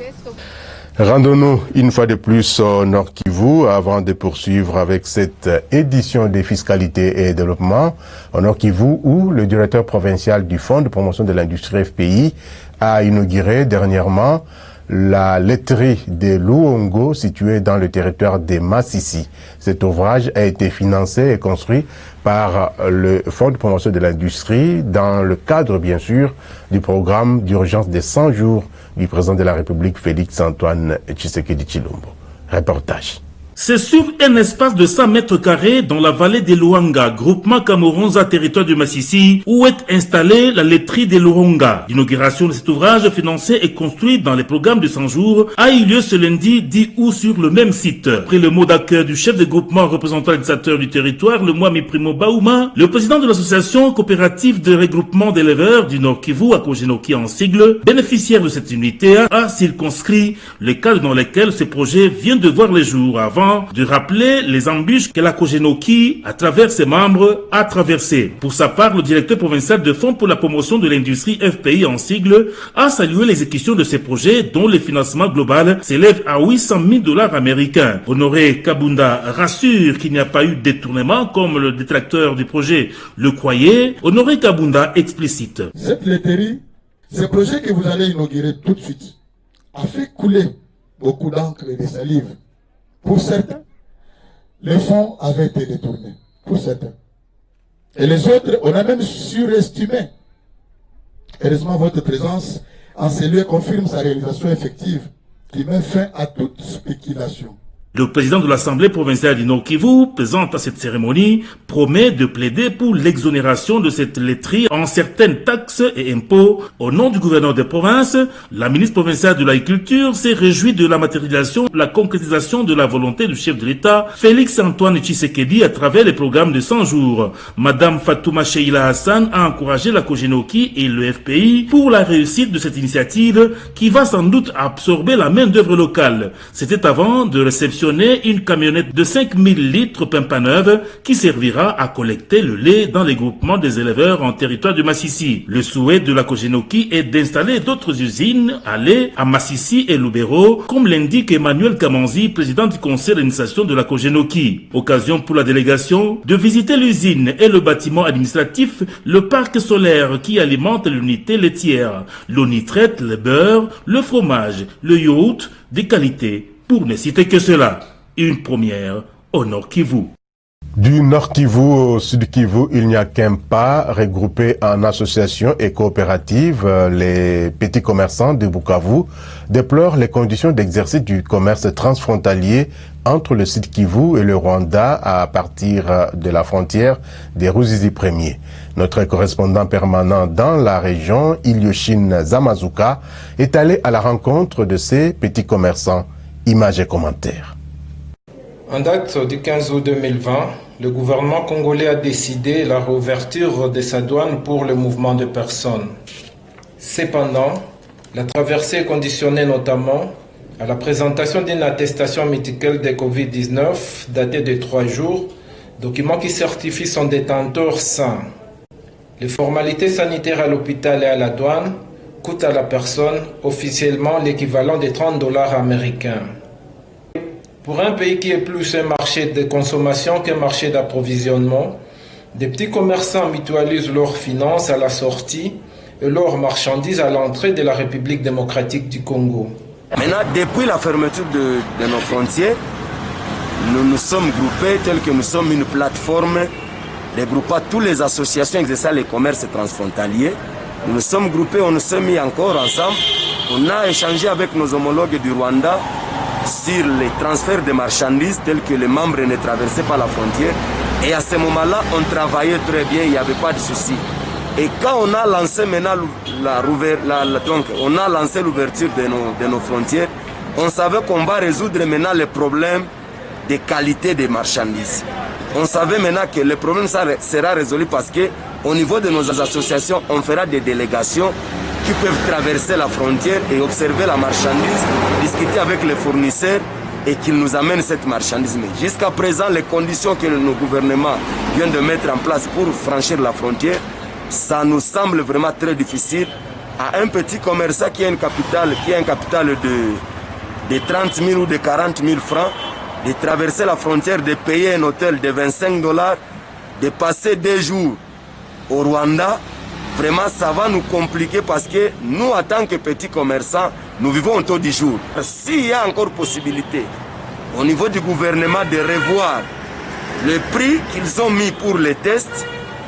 Speaker 3: Rendons-nous une fois de plus au Nord Kivu avant de poursuivre avec cette édition des fiscalités et développement au Nord Kivu où le directeur provincial du Fonds de promotion de l'industrie FPI a inauguré dernièrement la laiterie de Luongo située dans le territoire de Massissi. Cet ouvrage a été financé et construit par le Fonds de promotion de l'industrie dans le cadre bien sûr du programme d'urgence des 100 jours du président de la République Félix Antoine Tshisekedi Tshilombo. Reportage.
Speaker 2: C'est sur un espace de 100 mètres carrés dans la vallée des Luanga, groupement Kamoronza, territoire du Massissi, où est installée la laiterie des Luanga. L'inauguration de cet ouvrage financé et construit dans les programmes de 100 jours a eu lieu ce lundi 10 août sur le même site. Après le mot d'accueil du chef de groupement représentant l'administrateur du territoire, le Mwami Primo Baouma, le président de l'association coopérative de regroupement d'éleveurs du Nord Kivu, à Kojenoki en sigle, bénéficiaire de cette unité, a circonscrit les cadres dans lesquels ce projet vient de voir les jours avant de rappeler les embûches que la Kojenoki, à travers ses membres, a traversées. Pour sa part, le directeur provincial de Fonds pour la promotion de l'industrie FPI en sigle a salué l'exécution de ces projets dont le financement global s'élève à 800 000 $ américains. Honoré Kabunda rassure qu'il n'y a pas eu de détournement comme le détracteur du projet le croyait. Honoré Kabunda explicite.
Speaker 22: Cette laiterie, ce projet que vous allez inaugurer tout de suite, a fait couler beaucoup d'encre et de salive. Pour certains, les fonds avaient été détournés. Pour certains. Et les autres, on a même surestimé. Heureusement, votre présence en ces lieux confirme sa réalisation effective, qui met fin à toute spéculation.
Speaker 2: Le président de l'Assemblée provinciale du Nord Kivu, présent à cette cérémonie, promet de plaider pour l'exonération de cette laiterie en certaines taxes et impôts. Au nom du gouverneur des provinces, la ministre provinciale de l'Agriculture s'est réjouie de la matérialisation, la concrétisation de la volonté du chef de l'État, Félix Antoine Tshisekedi, à travers les programmes de 100 jours. Madame Fatouma Sheila Hassan a encouragé la Kojenoki et le FPI pour la réussite de cette initiative qui va sans doute absorber la main-d'œuvre locale. C'était avant de réceptionner une camionnette de 5000 litres Pimpaneuve qui servira à collecter le lait dans les groupements des éleveurs en territoire du Massissi. Le souhait de la Kojenoki est d'installer d'autres usines à lait à Massissi et Lubero, comme l'indique Emmanuel Kamanzi, président du conseil d'administration de la Kojenoki. Occasion pour la délégation de visiter l'usine et le bâtiment administratif, le parc solaire qui alimente l'unité laitière. L'eau nitrate, le beurre, le fromage, le yaourt, des qualités. Pour ne citer que cela, une première au Nord Kivu.
Speaker 3: Du Nord Kivu au Sud Kivu, il n'y a qu'un pas. Regroupés en associations et coopératives, les petits commerçants de Bukavu déplorent les conditions d'exercice du commerce transfrontalier entre le Sud Kivu et le Rwanda à partir de la frontière des Ruzizi 1er. Notre correspondant permanent dans la région, Ilyoshin Zamazuka, est allé à la rencontre de ces petits commerçants. Images et commentaires.
Speaker 23: En date du 15 août 2020, le gouvernement congolais a décidé la réouverture de sa douane pour le mouvement de personnes. Cependant, la traversée est conditionnée notamment à la présentation d'une attestation médicale de Covid-19 datée de 3 jours, document qui certifie son détenteur sain. Les formalités sanitaires à l'hôpital et à la douane coûtent à la personne officiellement l'équivalent de 30 $ américains. Pour un pays qui est plus un marché de consommation qu'un marché d'approvisionnement, des petits commerçants mutualisent leurs finances à la sortie et leurs marchandises à l'entrée de la République démocratique du Congo.
Speaker 24: Maintenant, depuis la fermeture de nos frontières, nous nous sommes groupés tels que nous sommes une plateforme regroupant toutes les associations exerçant les commerces transfrontaliers. Nous nous sommes groupés, on nous s'est mis encore ensemble. On a échangé avec nos homologues du Rwanda sur les transferts de marchandises tels que les membres ne traversaient pas la frontière. Et à ce moment-là, on travaillait très bien, il n'y avait pas de souci. Et quand on a lancé maintenant l'ouverture de nos frontières, on savait qu'on va résoudre maintenant les problèmes de qualité des marchandises. On savait maintenant que le problème sera résolu parce que au niveau de nos associations, on fera des délégations qui peuvent traverser la frontière et observer la marchandise, discuter avec les fournisseurs et qu'ils nous amènent cette marchandise. Mais jusqu'à présent, les conditions que nos gouvernements viennent de mettre en place pour franchir la frontière, ça nous semble vraiment très difficile. À un petit commerçant qui a un capital de 30 000 ou de 40 000 francs, de traverser la frontière, de payer un hôtel de 25 $, de passer 2 jours au Rwanda, vraiment ça va nous compliquer parce que nous, en tant que petits commerçants, nous vivons au taux du jour. S'il y a encore possibilité au niveau du gouvernement de revoir le prix qu'ils ont mis pour les tests,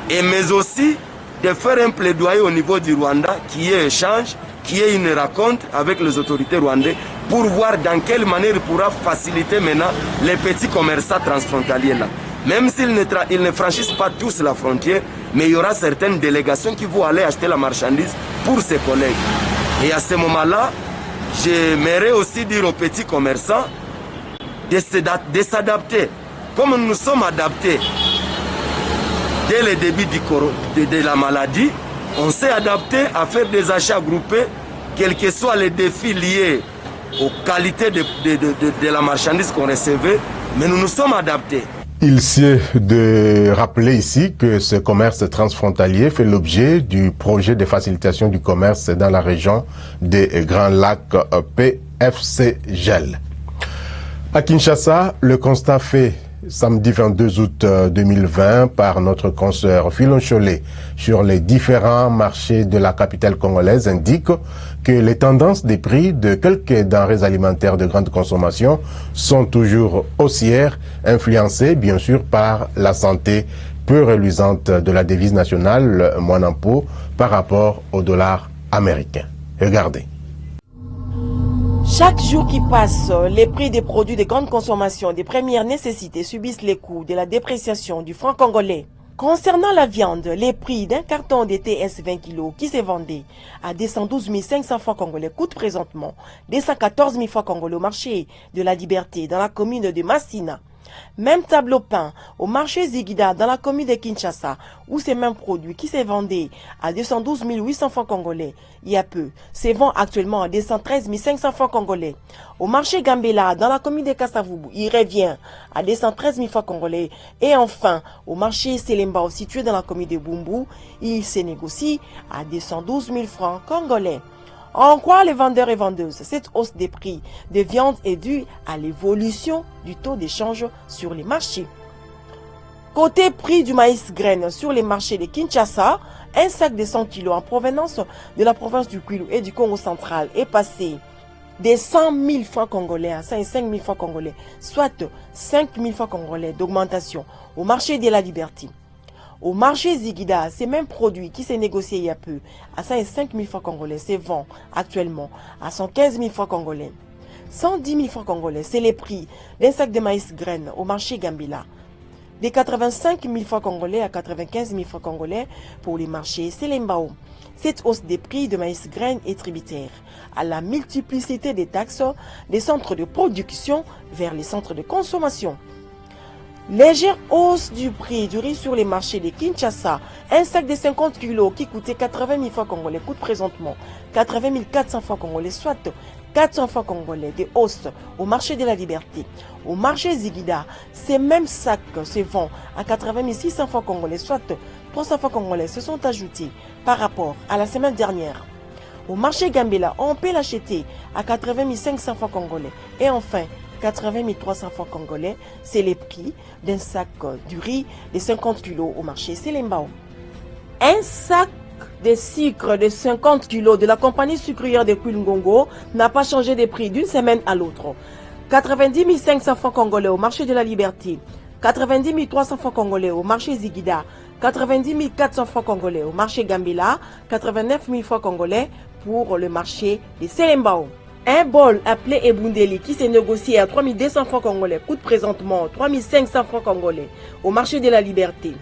Speaker 24: mais aussi de faire un plaidoyer au niveau du Rwanda qui est échange, qui est une rencontre avec les autorités rwandaises pour voir dans quelle manière il pourra faciliter maintenant les petits commerçants transfrontaliers là. Même s'ils ne franchissent pas tous la frontière, mais il y aura certaines délégations qui vont aller acheter la marchandise pour ses collègues. Et à ce moment-là, j'aimerais aussi dire aux petits commerçants de s'adapter. Comme nous sommes adaptés dès le début de la maladie, on s'est adapté à faire des achats groupés, quels que soient les défis liés aux qualités de la marchandise qu'on recevait, mais nous nous sommes adaptés.
Speaker 3: Il sied de rappeler ici que ce commerce transfrontalier fait l'objet du projet de facilitation du commerce dans la région des Grands Lacs PFC-GEL. À Kinshasa, le constat fait samedi 22 août 2020 par notre consoeur Philon Cholet sur les différents marchés de la capitale congolaise indique que les tendances des prix de quelques denrées alimentaires de grande consommation sont toujours haussières, influencées bien sûr par la santé peu reluisante de la devise nationale, le Mwanampo, par rapport au dollar américain. Regardez.
Speaker 1: Chaque jour qui passe, les prix des produits de grande consommation des premières nécessités subissent les coûts de la dépréciation du franc congolais. Concernant la viande, les prix d'un carton de TS 20 kg qui s'est vendu à 212 500 francs congolais coûtent présentement 214 000 francs congolais au marché de la Liberté dans la commune de Massina. Même tableau peint au marché Zigida dans la commune de Kinshasa, où ces mêmes produits qui s'est vendu à 212 800 francs congolais il y a peu, se vend actuellement à 213 500 francs congolais. Au marché Gambela dans la commune de Kassavubu, il revient à 213 000 francs congolais. Et enfin, au marché Selembao situé dans la commune de Bumbu, il se négocie à 212 000 francs congolais. En quoi les vendeurs et vendeuses, cette hausse des prix de viande est due à l'évolution du taux d'échange sur les marchés. Côté prix du maïs graine sur les marchés de Kinshasa, un sac de 100 kg en provenance de la province du Kwilu et du Congo central est passé des 100 000 francs congolais à 105 000 francs congolais, soit 5 000 francs congolais d'augmentation au marché de la Liberté. Au marché Zigida, ces mêmes produits qui s'est négocié il y a peu à 105 000 francs congolais se vendent actuellement à 115 000 francs congolais. 110 000 francs congolais, c'est les prix d'un sac de maïs graine au marché Gambela. De 85 000 francs congolais à 95 000 francs congolais pour les marchés Selembao. Cette hausse des prix de maïs graine est tributaire à la multiplicité des taxes des centres de production vers les centres de consommation. Légère hausse du prix du riz sur les marchés de Kinshasa. Un sac de 50 kg qui coûtait 80 000 francs congolais coûte présentement 80 400 francs congolais, soit 400 francs congolais de hausse au marché de la Liberté. Au marché Zigida, ces mêmes sacs se vendent à 80 600 francs congolais, soit 300 francs congolais se sont ajoutés par rapport à la semaine dernière. Au marché Gambela, on peut l'acheter à 80 500 francs congolais. Et enfin, 80 300 francs congolais, c'est les prix d'un sac du riz de 50 kg au marché Selembao. Un sac de sucre de 50 kg de la compagnie sucrière de Kwilungongo n'a pas changé de prix d'une semaine à l'autre. 90 500 francs congolais au marché de la Liberté, 90 300 francs congolais au marché Zigida, 90 400 francs congolais au marché Gambela, 89 000 francs congolais pour le marché de Selembao. Un bol appelé Ebundeli qui s'est négocié à 3 200 francs congolais coûte présentement 3 500 francs congolais au marché de la Liberté.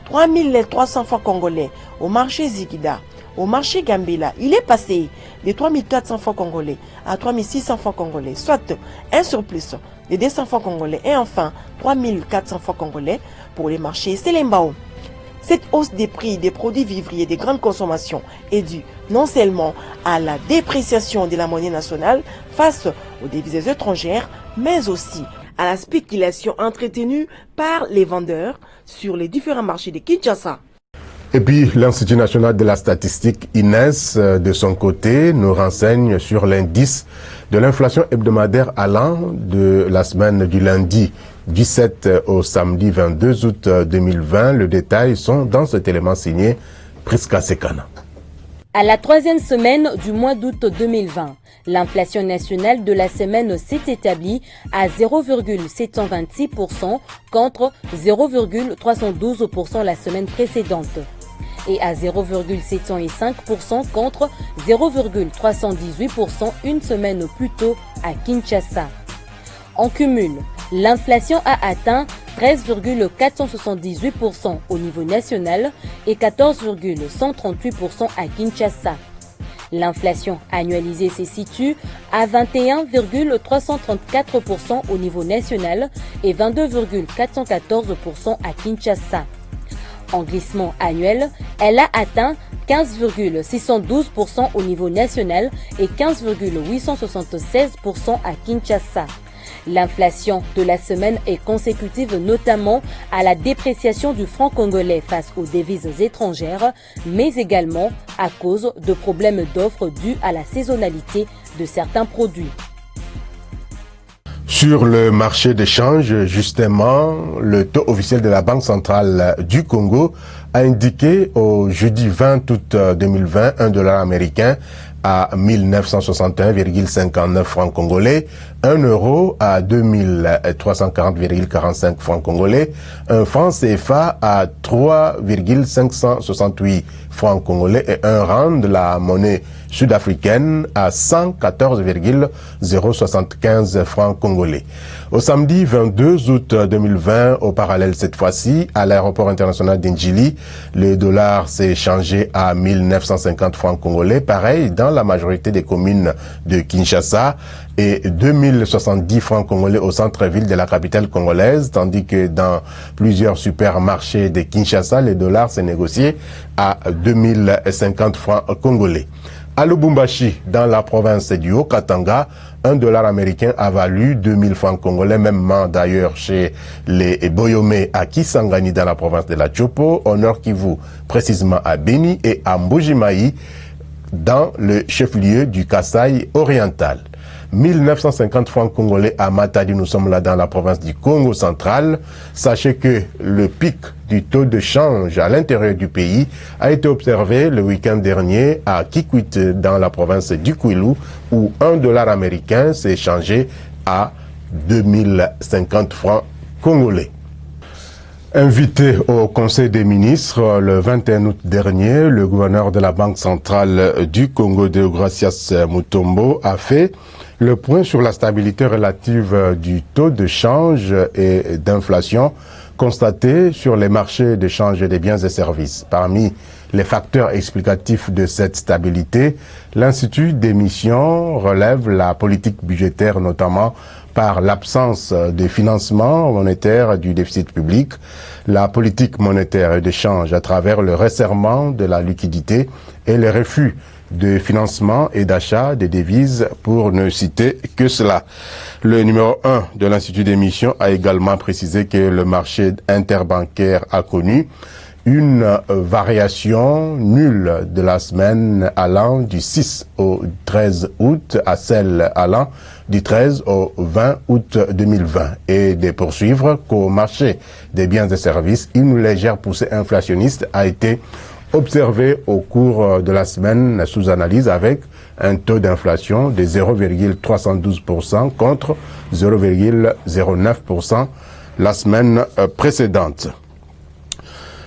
Speaker 1: 3 300 francs congolais au marché Zigida. Au marché Gambela, il est passé de 3 400 francs congolais à 3 600 francs congolais, soit un surplus de 200 francs congolais et enfin 3 400 francs congolais pour les marchés Selembao. Cette hausse des prix des produits vivriers de grande consommation est due non seulement à la dépréciation de la monnaie nationale face aux devises étrangères, mais aussi à la spéculation entretenue par les vendeurs sur les différents marchés de Kinshasa.
Speaker 3: Et puis, l'Institut national de la statistique, INES, de son côté, nous renseigne sur l'indice de l'inflation hebdomadaire allant de la semaine du lundi 17 au samedi 22 août 2020. Le détail sont dans cet élément signé Priska Sekana.
Speaker 4: À la troisième semaine du mois d'août 2020, l'inflation nationale de la semaine s'est établie à 0,726% contre 0,312% la semaine précédente. et à 0,705% contre 0,318% une semaine plus tôt à Kinshasa. En cumul, l'inflation a atteint 13,478% au niveau national et 14,138% à Kinshasa. L'inflation annualisée se situe à 21,334% au niveau national et 22,414% à Kinshasa. En glissement annuel, elle a atteint 15,612% au niveau national et 15,876% à Kinshasa. L'inflation de la semaine est consécutive notamment à la dépréciation du franc congolais face aux devises étrangères, mais également à cause de problèmes d'offres dus à la saisonnalité de certains produits.
Speaker 3: Sur le marché d'échange, justement, le taux officiel de la Banque centrale du Congo a indiqué au jeudi 20 août 2020 $1 américain à 1961,59 francs congolais, 1 euro à 2340,45 francs congolais, un franc CFA à 3,568 francs congolais et un rand de la monnaie sud-africaine à 114,075 francs congolais. Au samedi 22 août 2020, au parallèle cette fois-ci, à l'aéroport international d'Indjili, le dollar s'est changé à 1950 francs congolais, pareil dans la majorité des communes de Kinshasa, et 2070 francs congolais au centre-ville de la capitale congolaise, tandis que dans plusieurs supermarchés de Kinshasa, le dollar s'est négocié à 2050 francs congolais. À Lubumbashi, dans la province du Haut-Katanga, $1 américain a valu 2000 francs congolais, mêmement d'ailleurs chez les Boyomé à Kisangani dans la province de la Chopo, au Nord Kivu, précisément à Beni et à Mbujimayi, dans le chef-lieu du Kasaï oriental. 1950 francs congolais à Matadi, nous sommes là dans la province du Congo central. Sachez que le pic du taux de change à l'intérieur du pays a été observé le week-end dernier à Kikwit dans la province du Kwilu, où $1 américain s'est changé à 2050 francs congolais. Invité au Conseil des ministres le 21 août dernier, le gouverneur de la Banque centrale du Congo, Deogracias Mutombo, a fait le point sur la stabilité relative du taux de change et d'inflation constaté sur les marchés de change des biens et services. Parmi les facteurs explicatifs de cette stabilité, l'Institut d'émission relève la politique budgétaire, notamment par l'absence de financement monétaire du déficit public, la politique monétaire et d'échange à travers le resserrement de la liquidité et le refus de financement et d'achat des devises, pour ne citer que cela. Le numéro 1 de l'Institut d'émission a également précisé que le marché interbancaire a connu une variation nulle de la semaine allant du 6 au 13 août à celle allant du 13 au 20 août 2020 et de poursuivre qu'au marché des biens et services, une légère poussée inflationniste a été observée au cours de la semaine sous analyse avec un taux d'inflation de 0,312% contre 0,09% la semaine précédente.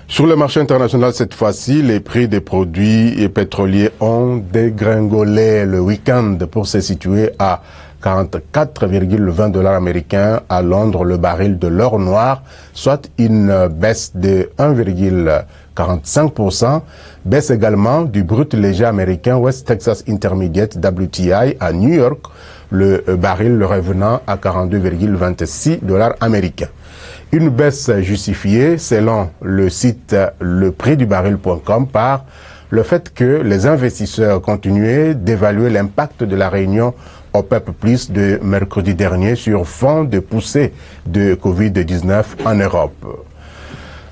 Speaker 3: Sur le marché international, cette fois-ci, les prix des produits pétroliers ont dégringolé le week-end pour se situer à 44,20 $ américains à Londres le baril de l'or noir, soit une baisse de 1,45%, baisse également du brut léger américain West Texas Intermediate WTI à New York, le baril revenant à 42,26 $ américains. Une baisse justifiée, selon le site leprixdubaril.com, par le fait que les investisseurs continuaient d'évaluer l'impact de la réunion OPEP+ de mercredi dernier sur fond de poussée de Covid-19 en Europe.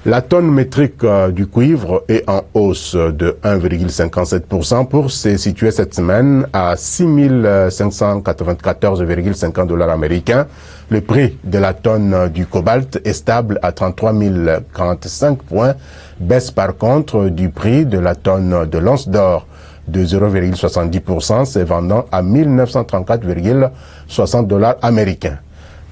Speaker 3: La tonne métrique du cuivre est en hausse de 1,57% pour se situer cette semaine à 6 594,50 $ américains. Le prix de la tonne du cobalt est stable à 33 045 points, baisse par contre du prix de la tonne de l'once d'or de 0,70%, se vendant à 1934,60 $ américains.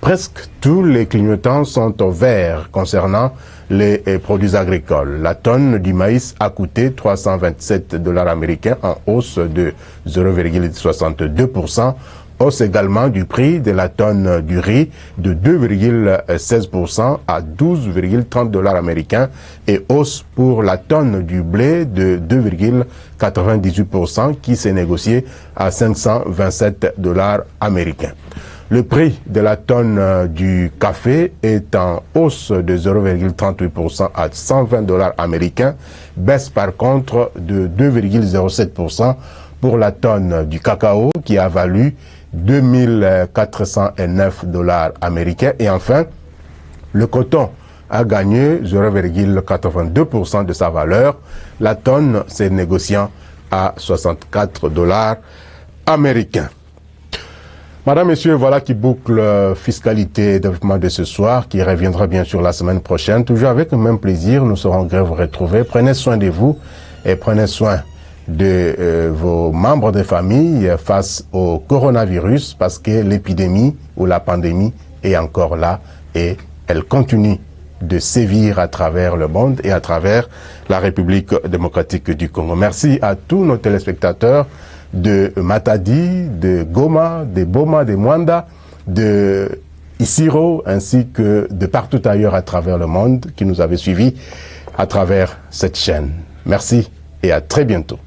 Speaker 3: Presque tous les clignotants sont au vert concernant les produits agricoles. La tonne du maïs a coûté 327 $ américains en hausse de 0,62%. Hausse également du prix de la tonne du riz de 2,16% à 12,30 $ américains et hausse pour la tonne du blé de 2,98% qui s'est négocié à 527 $ américains. Le prix de la tonne du café est en hausse de 0,38% à 120 $ américains, baisse par contre de 2,07% pour la tonne du cacao qui a valu 2409 $ américains. Et enfin, le coton a gagné 0,82% de sa valeur. La tonne s'est négociant à 64 $ américains. Madame, Messieurs, voilà qui boucle fiscalité et développement de ce soir, qui reviendra bien sûr la semaine prochaine. Toujours avec le même plaisir, nous serons gré vous retrouver. Prenez soin de vous et prenez soin de vos membres de famille face au coronavirus, parce que l'épidémie ou la pandémie est encore là et elle continue de sévir à travers le monde et à travers la République démocratique du Congo. Merci à tous nos téléspectateurs de Matadi, de Goma, de Boma, de Mwanda, de Isiro, ainsi que de partout ailleurs à travers le monde qui nous avaient suivis à travers cette chaîne. Merci et à très bientôt.